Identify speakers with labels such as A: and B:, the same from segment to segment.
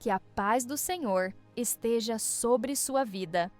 A: que a paz do Senhor esteja sobre sua vida.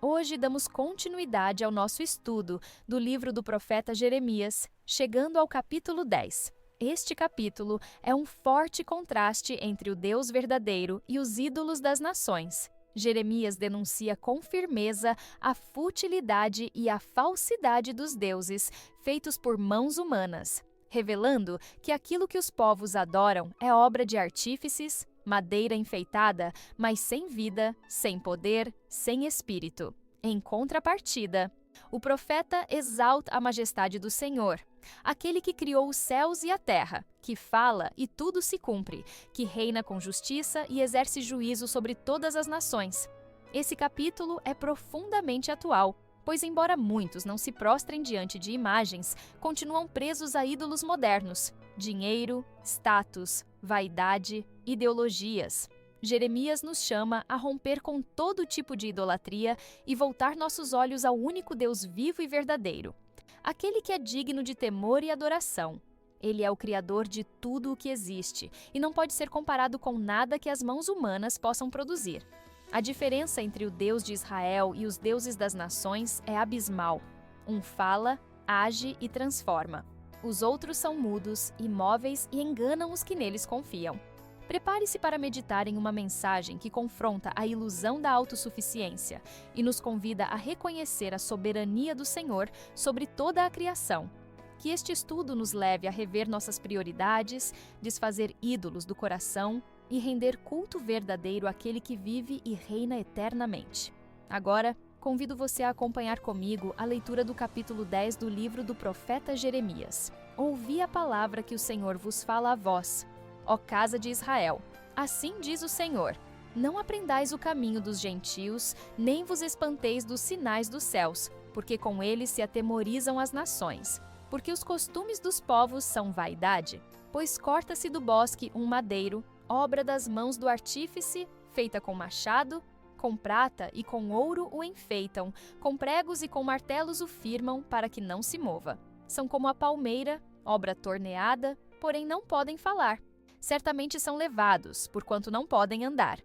A: Hoje damos continuidade ao nosso estudo do livro do profeta Jeremias, chegando ao capítulo 10. Este capítulo é um forte contraste entre o Deus verdadeiro e os ídolos das nações. Jeremias denuncia com firmeza a futilidade e a falsidade dos deuses feitos por mãos humanas, revelando que aquilo que os povos adoram é obra de artífices, madeira enfeitada, mas sem vida, sem poder, sem espírito. Em contrapartida, o profeta exalta a majestade do Senhor, aquele que criou os céus e a terra, que fala e tudo se cumpre, que reina com justiça e exerce juízo sobre todas as nações. Esse capítulo é profundamente atual, pois embora muitos não se prostrem diante de imagens, continuam presos a ídolos modernos, dinheiro, status, vaidade, ideologias. Jeremias nos chama a romper com todo tipo de idolatria e voltar nossos olhos ao único Deus vivo e verdadeiro, aquele que é digno de temor e adoração. Ele é o Criador de tudo o que existe e não pode ser comparado com nada que as mãos humanas possam produzir. A diferença entre o Deus de Israel e os deuses das nações é abismal. Um fala, age e transforma. Os outros são mudos, imóveis e enganam os que neles confiam. Prepare-se para meditar em uma mensagem que confronta a ilusão da autossuficiência e nos convida a reconhecer a soberania do Senhor sobre toda a criação. Que este estudo nos leve a rever nossas prioridades, desfazer ídolos do coração e render culto verdadeiro àquele que vive e reina eternamente. Agora, convido você a acompanhar comigo a leitura do capítulo 10 do livro do profeta Jeremias. Ouvi a palavra que o Senhor vos fala a vós, ó casa de Israel. Assim diz o Senhor: não aprendais o caminho dos gentios, nem vos espanteis dos sinais dos céus, porque com eles se atemorizam as nações. Porque os costumes dos povos são vaidade. Pois corta-se do bosque um madeiro, obra das mãos do artífice, feita com machado, com prata e com ouro o enfeitam, com pregos e com martelos o firmam para que não se mova. São como a palmeira, obra torneada, porém não podem falar. Certamente são levados, porquanto não podem andar.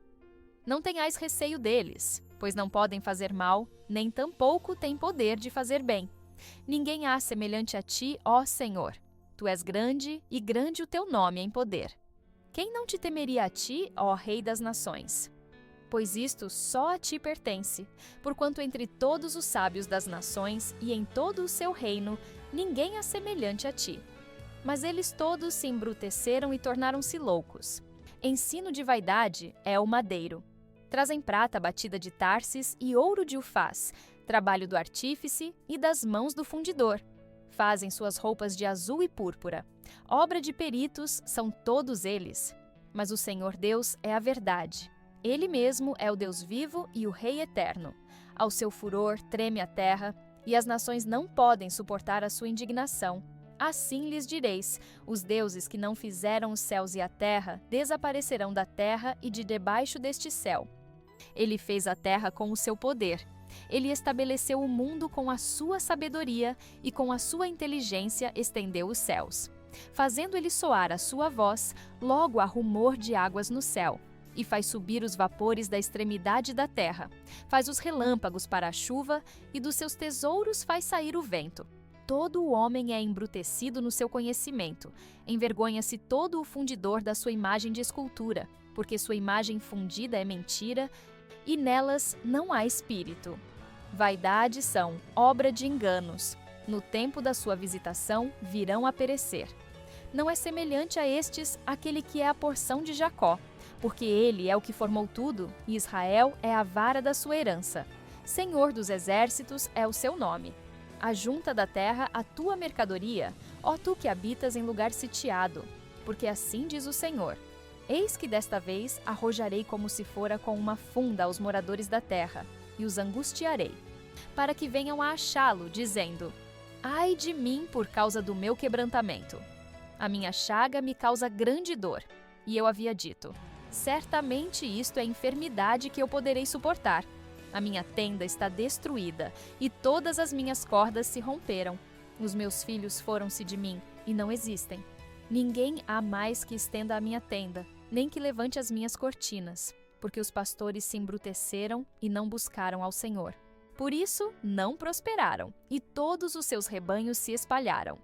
A: Não tenhais receio deles, pois não podem fazer mal, nem tampouco têm poder de fazer bem. Ninguém há semelhante a ti, ó Senhor. Tu és grande, e grande o teu nome em poder. Quem não te temeria a ti, ó Rei das nações? Pois isto só a ti pertence, porquanto entre todos os sábios das nações e em todo o seu reino, ninguém há semelhante a ti. Mas eles todos se embruteceram e tornaram-se loucos. Ensino de vaidade é o madeiro. Trazem prata batida de Tarsis e ouro de Ufaz, trabalho do artífice e das mãos do fundidor. Fazem suas roupas de azul e púrpura. Obra de peritos são todos eles. Mas o Senhor Deus é a verdade. Ele mesmo é o Deus vivo e o Rei eterno. Ao seu furor treme a terra, e as nações não podem suportar a sua indignação. Assim lhes direis: os deuses que não fizeram os céus e a terra desaparecerão da terra e de debaixo deste céu. Ele fez a terra com o seu poder. Ele estabeleceu o mundo com a sua sabedoria e com a sua inteligência estendeu os céus. Fazendo ele soar a sua voz, logo há rumor de águas no céu. E faz subir os vapores da extremidade da terra. Faz os relâmpagos para a chuva e dos seus tesouros faz sair o vento. Todo o homem é embrutecido no seu conhecimento. Envergonha-se todo o fundidor da sua imagem de escultura, porque sua imagem fundida é mentira e nelas não há espírito. Vaidade são obra de enganos. No tempo da sua visitação virão a perecer. Não é semelhante a estes aquele que é a porção de Jacó, porque ele é o que formou tudo, e Israel é a vara da sua herança. Senhor dos exércitos é o seu nome. Ajunta da terra a tua mercadoria, ó tu que habitas em lugar sitiado, porque assim diz o Senhor: eis que desta vez arrojarei como se fora com uma funda aos moradores da terra, e os angustiarei, para que venham a achá-lo, dizendo: ai de mim por causa do meu quebrantamento. A minha chaga me causa grande dor. E eu havia dito: certamente isto é enfermidade que eu poderei suportar. A minha tenda está destruída, e todas as minhas cordas se romperam. Os meus filhos foram-se de mim, e não existem. Ninguém há mais que estenda a minha tenda, nem que levante as minhas cortinas, porque os pastores se embruteceram e não buscaram ao Senhor. Por isso, não prosperaram, e todos os seus rebanhos se espalharam.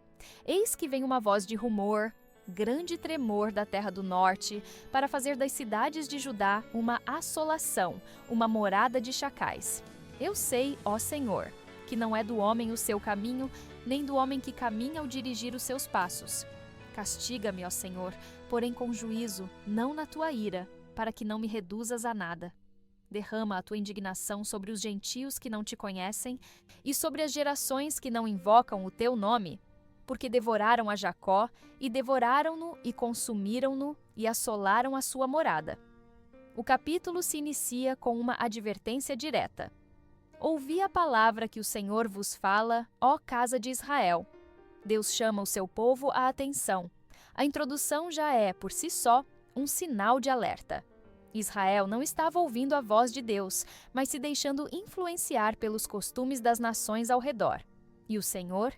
A: Eis que vem uma voz de rumor, grande tremor da terra do norte, para fazer das cidades de Judá uma assolação, uma morada de chacais. Eu sei, ó Senhor, que não é do homem o seu caminho, nem do homem que caminha ao dirigir os seus passos. Castiga-me, ó Senhor, porém com juízo, não na tua ira, para que não me reduzas a nada. Derrama a tua indignação sobre os gentios que não te conhecem e sobre as gerações que não invocam o teu nome, porque devoraram a Jacó e devoraram-no e consumiram-no e assolaram a sua morada. O capítulo se inicia com uma advertência direta. Ouvi a palavra que o Senhor vos fala, ó casa de Israel. Deus chama o seu povo à atenção. A introdução já é, por si só, um sinal de alerta. Israel não estava ouvindo a voz de Deus, mas se deixando influenciar pelos costumes das nações ao redor. E o Senhor,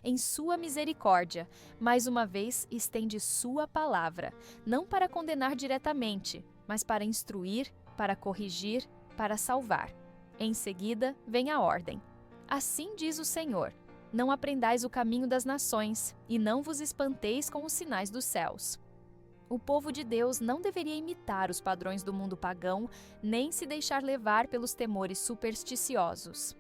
A: em sua misericórdia, mais uma vez estende sua palavra, não para condenar diretamente, mas para instruir, para corrigir, para salvar. Em seguida, vem a ordem. Assim diz o Senhor: não aprendais o caminho das nações, e não vos espanteis com os sinais dos céus. O povo de Deus não deveria imitar os padrões do mundo pagão, nem se deixar levar pelos temores supersticiosos.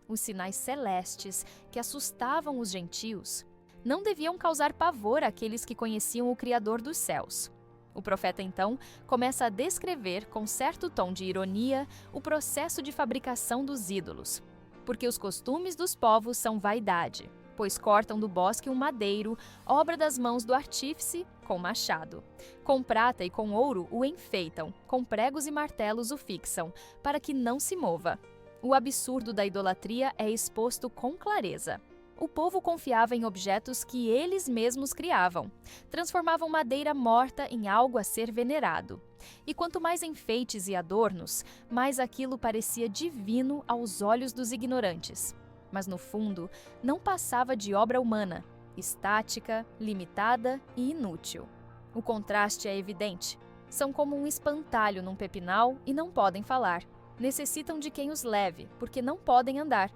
A: Os sinais celestes, que assustavam os gentios, não deviam causar pavor àqueles que conheciam o Criador dos céus. O profeta, então, começa a descrever, com certo tom de ironia, o processo de fabricação dos ídolos. Porque os costumes dos povos são vaidade, pois cortam do bosque um madeiro, obra das mãos do artífice, com machado. Com prata e com ouro o enfeitam, com pregos e martelos o fixam, para que não se mova. O absurdo da idolatria é exposto com clareza. O povo confiava em objetos que eles mesmos criavam. Transformavam madeira morta em algo a ser venerado. E quanto mais enfeites e adornos, mais aquilo parecia divino aos olhos dos ignorantes. Mas no fundo, não passava de obra humana, estática, limitada e inútil. O contraste é evidente. São como um espantalho num pepinal e não podem falar. Necessitam de quem os leve, porque não podem andar.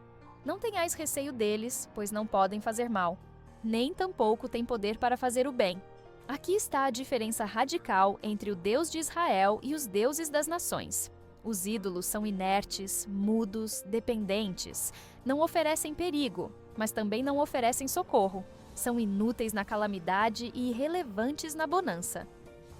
A: Não tenhais receio deles, pois não podem fazer mal. Nem tampouco têm poder para fazer o bem. Aqui está a diferença radical entre o Deus de Israel e os deuses das nações. Os ídolos são inertes, mudos, dependentes. Não oferecem perigo, mas também não oferecem socorro. São inúteis na calamidade e irrelevantes na bonança.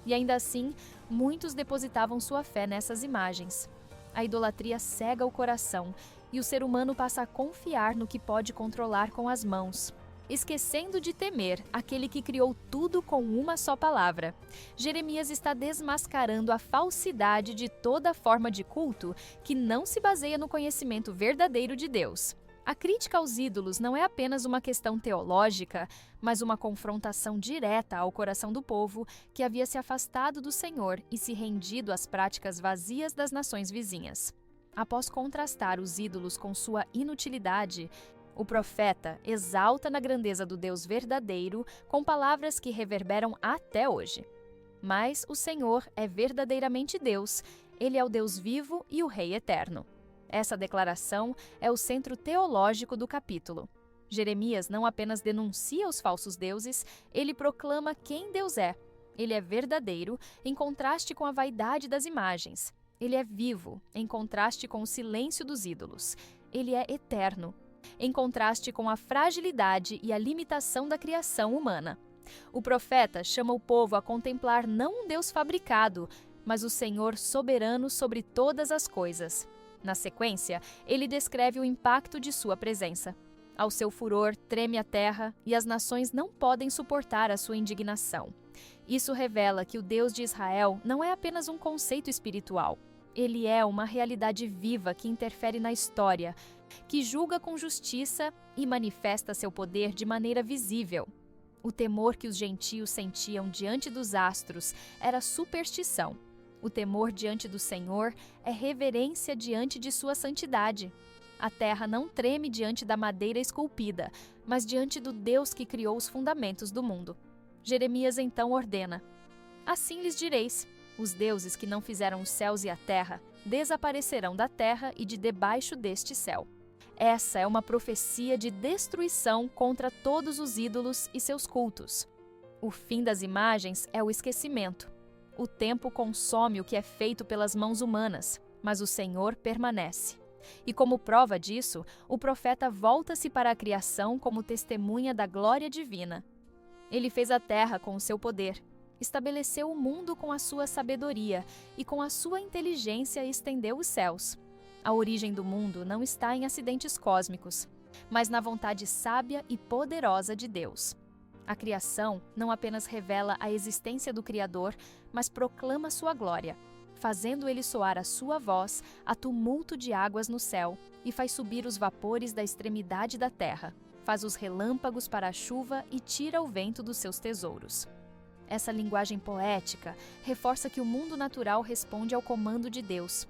A: E ainda assim, muitos depositavam sua fé nessas imagens. A idolatria cega o coração e o ser humano passa a confiar no que pode controlar com as mãos, esquecendo de temer aquele que criou tudo com uma só palavra. Jeremias está desmascarando a falsidade de toda forma de culto que não se baseia no conhecimento verdadeiro de Deus. A crítica aos ídolos não é apenas uma questão teológica, mas uma confrontação direta ao coração do povo que havia se afastado do Senhor e se rendido às práticas vazias das nações vizinhas. Após contrastar os ídolos com sua inutilidade, o profeta exalta na grandeza do Deus verdadeiro com palavras que reverberam até hoje. Mas o Senhor é verdadeiramente Deus, Ele é o Deus vivo e o Rei eterno. Essa declaração é o centro teológico do capítulo. Jeremias não apenas denuncia os falsos deuses, ele proclama quem Deus é. Ele é verdadeiro, em contraste com a vaidade das imagens. Ele é vivo, em contraste com o silêncio dos ídolos. Ele é eterno, em contraste com a fragilidade e a limitação da criação humana. O profeta chama o povo a contemplar não um Deus fabricado, mas o Senhor soberano sobre todas as coisas. Na sequência, ele descreve o impacto de sua presença. Ao seu furor treme a terra e as nações não podem suportar a sua indignação. Isso revela que o Deus de Israel não é apenas um conceito espiritual. Ele é uma realidade viva que interfere na história, que julga com justiça e manifesta seu poder de maneira visível. O temor que os gentios sentiam diante dos astros era superstição. O temor diante do Senhor é reverência diante de sua santidade. A terra não treme diante da madeira esculpida, mas diante do Deus que criou os fundamentos do mundo. Jeremias então ordena: Assim lhes direis: os deuses que não fizeram os céus e a terra desaparecerão da terra e de debaixo deste céu. Essa é uma profecia de destruição contra todos os ídolos e seus cultos. O fim das imagens é o esquecimento. O tempo consome o que é feito pelas mãos humanas, mas o Senhor permanece. E como prova disso, o profeta volta-se para a criação como testemunha da glória divina. Ele fez a terra com o seu poder, estabeleceu o mundo com a sua sabedoria e com a sua inteligência estendeu os céus. A origem do mundo não está em acidentes cósmicos, mas na vontade sábia e poderosa de Deus. A criação não apenas revela a existência do Criador, mas proclama sua glória, fazendo ele soar a sua voz a tumulto de águas no céu, e faz subir os vapores da extremidade da terra, faz os relâmpagos para a chuva e tira o vento dos seus tesouros. Essa linguagem poética reforça que o mundo natural responde ao comando de Deus.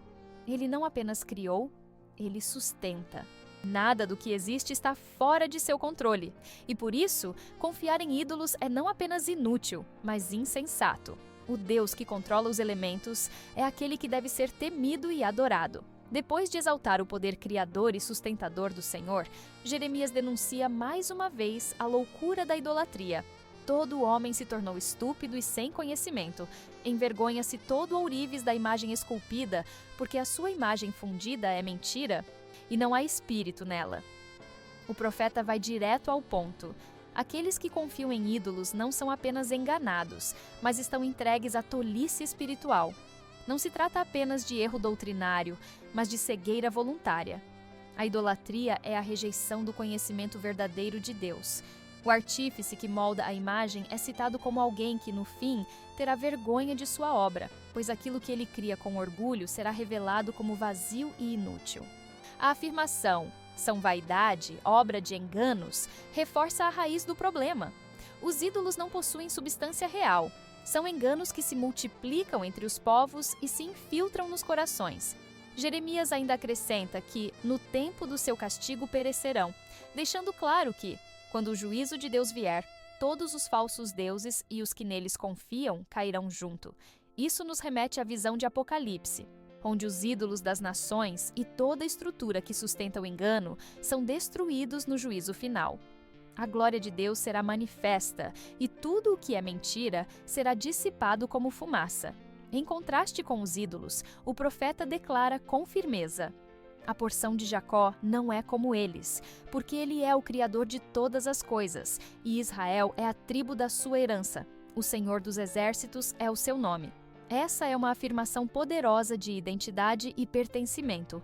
A: Ele não apenas criou, ele sustenta. Nada do que existe está fora de seu controle, e por isso, confiar em ídolos é não apenas inútil, mas insensato. O Deus que controla os elementos é aquele que deve ser temido e adorado. Depois de exaltar o poder criador e sustentador do Senhor, Jeremias denuncia mais uma vez a loucura da idolatria. Todo homem se tornou estúpido e sem conhecimento. Envergonha-se todo ourives da imagem esculpida, porque a sua imagem fundida é mentira e não há espírito nela. O profeta vai direto ao ponto. Aqueles que confiam em ídolos não são apenas enganados, mas estão entregues à tolice espiritual. Não se trata apenas de erro doutrinário, mas de cegueira voluntária. A idolatria é a rejeição do conhecimento verdadeiro de Deus. O artífice que molda a imagem é citado como alguém que, no fim, terá vergonha de sua obra, pois aquilo que ele cria com orgulho será revelado como vazio e inútil. A afirmação "são vaidade, obra de enganos", reforça a raiz do problema. Os ídolos não possuem substância real. São enganos que se multiplicam entre os povos e se infiltram nos corações. Jeremias ainda acrescenta que, no tempo do seu castigo, perecerão, deixando claro que, quando o juízo de Deus vier, todos os falsos deuses e os que neles confiam cairão junto. Isso nos remete à visão de Apocalipse, onde os ídolos das nações e toda a estrutura que sustenta o engano são destruídos no juízo final. A glória de Deus será manifesta e tudo o que é mentira será dissipado como fumaça. Em contraste com os ídolos, o profeta declara com firmeza: a porção de Jacó não é como eles, porque ele é o Criador de todas as coisas, e Israel é a tribo da sua herança. O Senhor dos Exércitos é o seu nome. Essa é uma afirmação poderosa de identidade e pertencimento.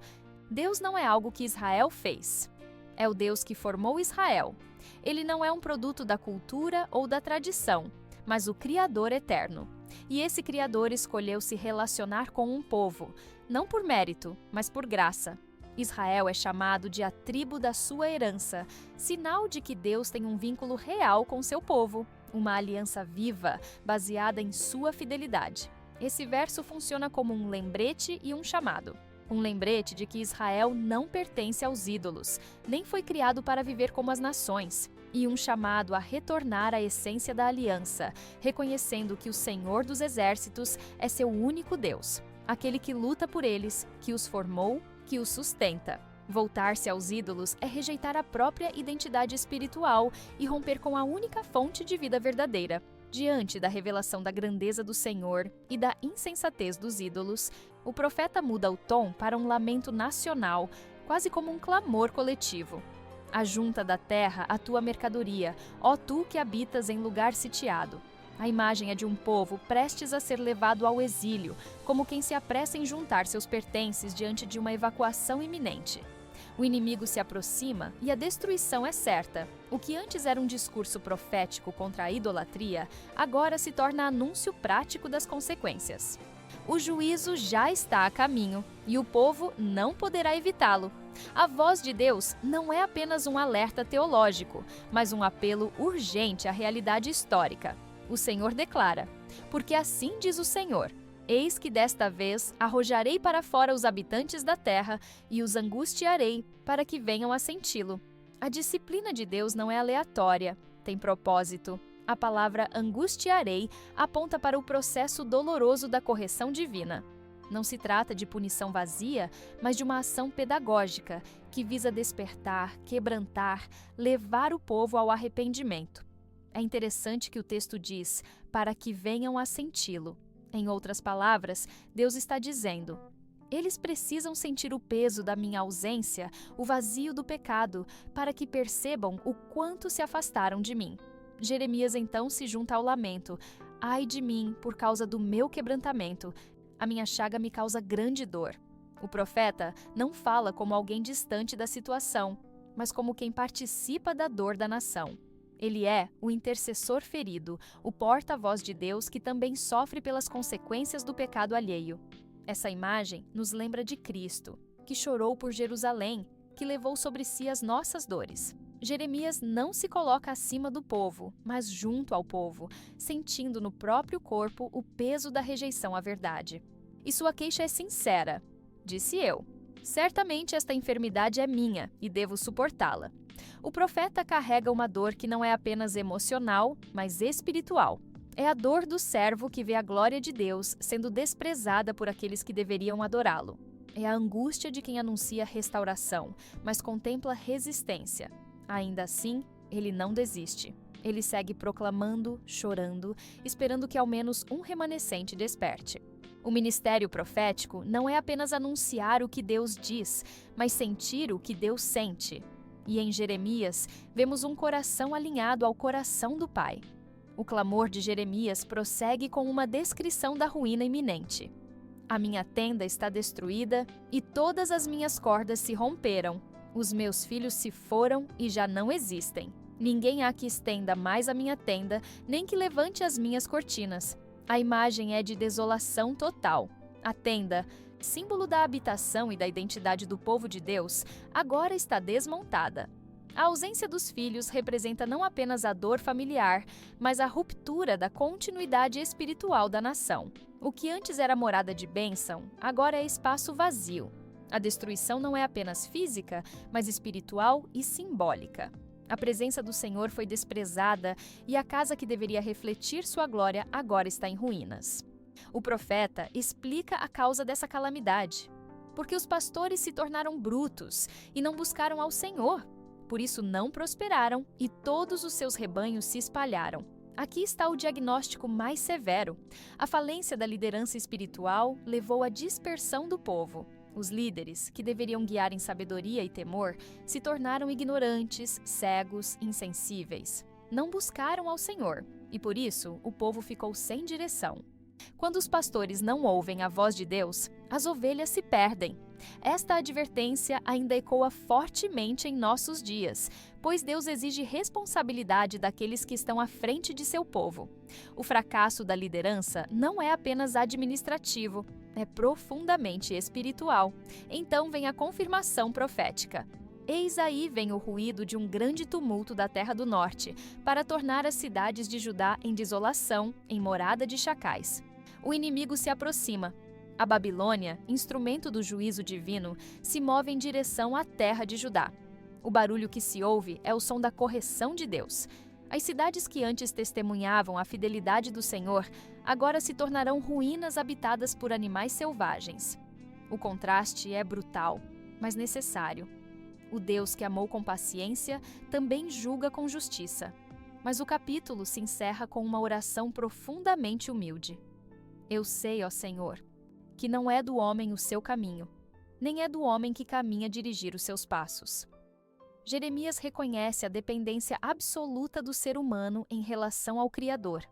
A: Deus não é algo que Israel fez. É o Deus que formou Israel. Ele não é um produto da cultura ou da tradição, mas o Criador eterno. E esse Criador escolheu se relacionar com um povo, não por mérito, mas por graça. Israel é chamado de a tribo da sua herança, sinal de que Deus tem um vínculo real com seu povo, uma aliança viva, baseada em sua fidelidade. Esse verso funciona como um lembrete e um chamado. Um lembrete de que Israel não pertence aos ídolos, nem foi criado para viver como as nações. E um chamado a retornar à essência da aliança, reconhecendo que o Senhor dos Exércitos é seu único Deus, aquele que luta por eles, que os formou, que os sustenta. Voltar-se aos ídolos é rejeitar a própria identidade espiritual e romper com a única fonte de vida verdadeira. Diante da revelação da grandeza do Senhor e da insensatez dos ídolos, o profeta muda o tom para um lamento nacional, quase como um clamor coletivo. Ajunta da terra a tua mercadoria, ó tu que habitas em lugar sitiado. A imagem é de um povo prestes a ser levado ao exílio, como quem se apressa em juntar seus pertences diante de uma evacuação iminente. O inimigo se aproxima e a destruição é certa. O que antes era um discurso profético contra a idolatria, agora se torna anúncio prático das consequências. O juízo já está a caminho e o povo não poderá evitá-lo. A voz de Deus não é apenas um alerta teológico, mas um apelo urgente à realidade histórica. O Senhor declara: porque assim diz o Senhor, eis que desta vez arrojarei para fora os habitantes da terra e os angustiarei para que venham a senti-lo. A disciplina de Deus não é aleatória, tem propósito. A palavra angustiarei aponta para o processo doloroso da correção divina. Não se trata de punição vazia, mas de uma ação pedagógica que visa despertar, quebrantar, levar o povo ao arrependimento. É interessante que o texto diz, para que venham a senti-lo. Em outras palavras, Deus está dizendo: eles precisam sentir o peso da minha ausência, o vazio do pecado, para que percebam o quanto se afastaram de mim. Jeremias então se junta ao lamento: ai de mim, por causa do meu quebrantamento, a minha chaga me causa grande dor. O profeta não fala como alguém distante da situação, mas como quem participa da dor da nação. Ele é o intercessor ferido, o porta-voz de Deus que também sofre pelas consequências do pecado alheio. Essa imagem nos lembra de Cristo, que chorou por Jerusalém, que levou sobre si as nossas dores. Jeremias não se coloca acima do povo, mas junto ao povo, sentindo no próprio corpo o peso da rejeição à verdade. E sua queixa é sincera. Disse eu: certamente esta enfermidade é minha e devo suportá-la. O profeta carrega uma dor que não é apenas emocional, mas espiritual. É a dor do servo que vê a glória de Deus sendo desprezada por aqueles que deveriam adorá-lo. É a angústia de quem anuncia restauração, mas contempla resistência. Ainda assim, ele não desiste. Ele segue proclamando, chorando, esperando que ao menos um remanescente desperte. O ministério profético não é apenas anunciar o que Deus diz, mas sentir o que Deus sente. E em Jeremias, vemos um coração alinhado ao coração do Pai. O clamor de Jeremias prossegue com uma descrição da ruína iminente. A minha tenda está destruída e todas as minhas cordas se romperam. Os meus filhos se foram e já não existem. Ninguém há que estenda mais a minha tenda, nem que levante as minhas cortinas. A imagem é de desolação total. A tenda, símbolo da habitação e da identidade do povo de Deus, agora está desmontada. A ausência dos filhos representa não apenas a dor familiar, mas a ruptura da continuidade espiritual da nação. O que antes era morada de bênção, agora é espaço vazio. A destruição não é apenas física, mas espiritual e simbólica. A presença do Senhor foi desprezada e a casa que deveria refletir sua glória agora está em ruínas. O profeta explica a causa dessa calamidade. Porque os pastores se tornaram brutos e não buscaram ao Senhor. Por isso não prosperaram e todos os seus rebanhos se espalharam. Aqui está o diagnóstico mais severo. A falência da liderança espiritual levou à dispersão do povo. Os líderes, que deveriam guiar em sabedoria e temor, se tornaram ignorantes, cegos, insensíveis. Não buscaram ao Senhor, e por isso o povo ficou sem direção. Quando os pastores não ouvem a voz de Deus, as ovelhas se perdem. Esta advertência ainda ecoa fortemente em nossos dias, pois Deus exige responsabilidade daqueles que estão à frente de seu povo. O fracasso da liderança não é apenas administrativo, é profundamente espiritual. Então vem a confirmação profética. Eis aí vem o ruído de um grande tumulto da terra do norte, para tornar as cidades de Judá em desolação, em morada de chacais. O inimigo se aproxima. A Babilônia, instrumento do juízo divino, se move em direção à terra de Judá. O barulho que se ouve é o som da correção de Deus. As cidades que antes testemunhavam a fidelidade do Senhor, agora se tornarão ruínas habitadas por animais selvagens. O contraste é brutal, mas necessário. O Deus que amou com paciência também julga com justiça. Mas o capítulo se encerra com uma oração profundamente humilde. Eu sei, ó Senhor, que não é do homem o seu caminho, nem é do homem que caminha dirigir os seus passos. Jeremias reconhece a dependência absoluta do ser humano em relação ao Criador.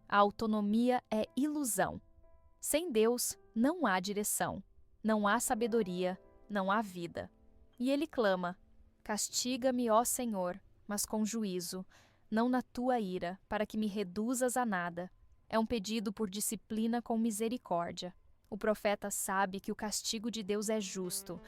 A: A autonomia é ilusão. Sem Deus, não há direção, não há sabedoria, não há vida. E ele clama: castiga-me, ó Senhor, mas com juízo, não na tua ira, para que me reduzas a nada. É um pedido por disciplina com misericórdia. O profeta sabe que o castigo de Deus é justo,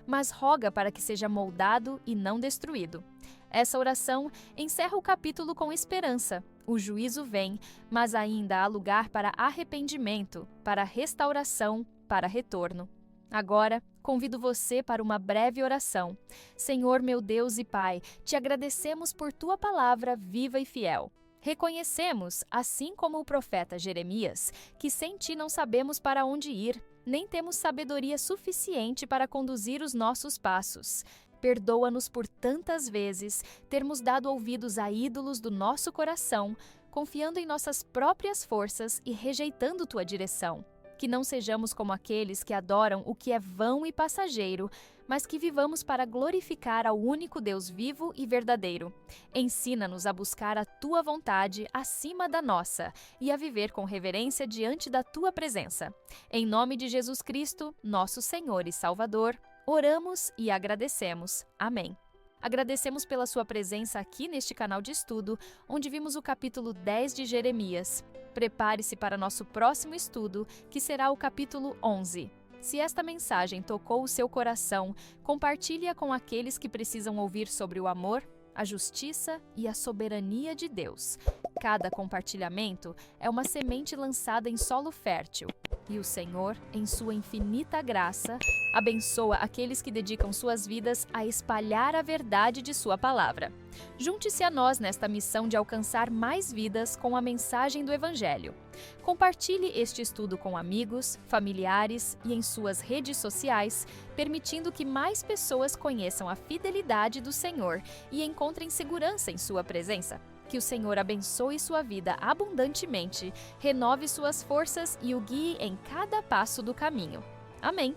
A: mas roga para que seja moldado e não destruído. Essa oração encerra o capítulo com esperança. O juízo vem, mas ainda há lugar para arrependimento, para restauração, para retorno. Agora, convido você para uma breve oração. Senhor, meu Deus e Pai, te agradecemos por tua palavra viva e fiel. Reconhecemos, assim como o profeta Jeremias, que sem ti não sabemos para onde ir, nem temos sabedoria suficiente para conduzir os nossos passos. Perdoa-nos por tantas vezes termos dado ouvidos a ídolos do nosso coração, confiando em nossas próprias forças e rejeitando tua direção. Que não sejamos como aqueles que adoram o que é vão e passageiro, mas que vivamos para glorificar ao único Deus vivo e verdadeiro. Ensina-nos a buscar a tua vontade acima da nossa e a viver com reverência diante da tua presença. Em nome de Jesus Cristo, nosso Senhor e Salvador, oramos e agradecemos. Amém. Agradecemos pela sua presença aqui neste canal de estudo, onde vimos o capítulo 10 de Jeremias. Prepare-se para nosso próximo estudo, que será o capítulo 11. Se esta mensagem tocou o seu coração, compartilhe-a com aqueles que precisam ouvir sobre o amor, a justiça e a soberania de Deus. Cada compartilhamento é uma semente lançada em solo fértil. E o Senhor, em sua infinita graça, abençoa aqueles que dedicam suas vidas a espalhar a verdade de sua palavra. Junte-se a nós nesta missão de alcançar mais vidas com a mensagem do Evangelho. Compartilhe este estudo com amigos, familiares e em suas redes sociais, permitindo que mais pessoas conheçam a fidelidade do Senhor e encontrem segurança em sua presença. Que o Senhor abençoe sua vida abundantemente, renove suas forças e o guie em cada passo do caminho. Amém.